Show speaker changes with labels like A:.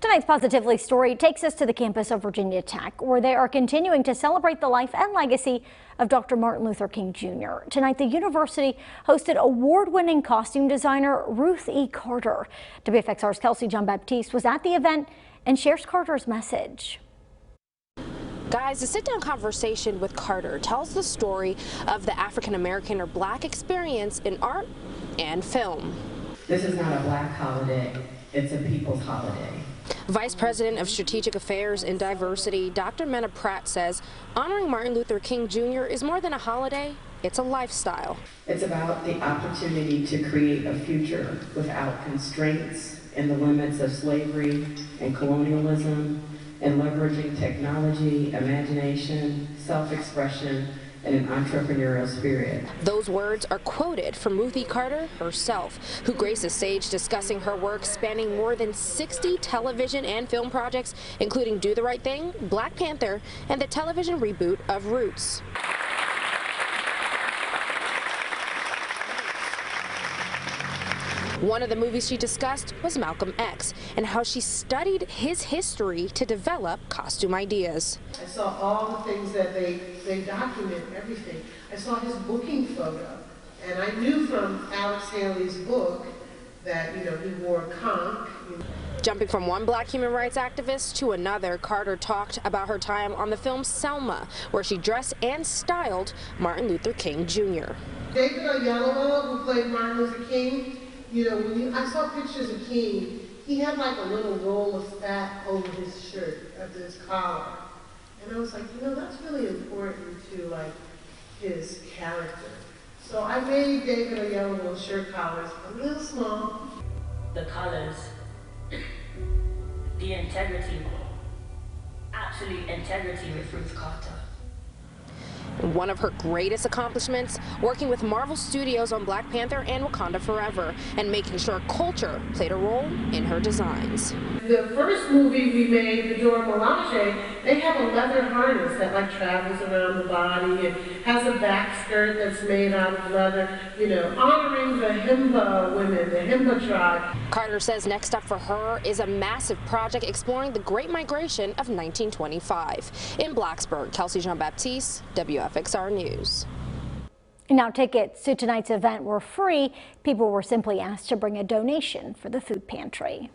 A: Tonight's Positively story takes us to the campus of Virginia Tech, where they are continuing to celebrate the life and legacy of Dr. Martin Luther King Jr. Tonight, the university hosted award-winning costume designer Ruth E. Carter. WFXR's Kelsey Jean-Baptiste was at the event and shares Carter's message.
B: Guys, a sit-down conversation with Carter tells the story of the African-American or Black experience in art and film.
C: This is not a Black holiday, it's a people's holiday.
B: Vice President of Strategic Affairs and Diversity, Dr. Mena Pratt says honoring Martin Luther King Jr. is more than a holiday, it's a lifestyle.
C: It's about the opportunity to create a future without constraints and the limits of slavery and colonialism, and leveraging technology, imagination, self-expression, and an entrepreneurial spirit.
B: Those words are quoted from Ruth E. Carter herself, who graced the stage discussing her work spanning more than 60 television and film projects, including Do the Right Thing, Black Panther, and the television reboot of Roots. One of the movies she discussed was Malcolm X and how she studied his history to develop costume ideas.
D: I saw all the things that they document, everything. I saw his booking photo, and I knew from Alex Haley's book that, he wore a conch.
B: Jumping from one Black human rights activist to another, Carter talked about her time on the film Selma, where she dressed and styled Martin Luther King Jr.
D: David Oyelowo, who played Martin Luther King, when I saw pictures of King, he had like a little roll of fat over his shirt, under his collar. And I was like, that's really important to his character. So I made David Oyelowo shirt collars a little small.
E: The colors, the integrity, absolute integrity with Ruth Carter.
B: One of her greatest accomplishments, working with Marvel Studios on Black Panther and Wakanda Forever, and making sure culture played a role in her designs.
D: The first movie we made, The Dora Milaje, they have a leather harness that travels around the body and has a back skirt that's made out of leather, honoring the Himba women, the Himba tribe.
B: Carter says next up for her is a massive project exploring the Great Migration of 1925. In Blacksburg, Kelsey Jean-Baptiste, WFXR News.
A: Now, tickets to tonight's event were free. People were simply asked to bring a donation for the food pantry.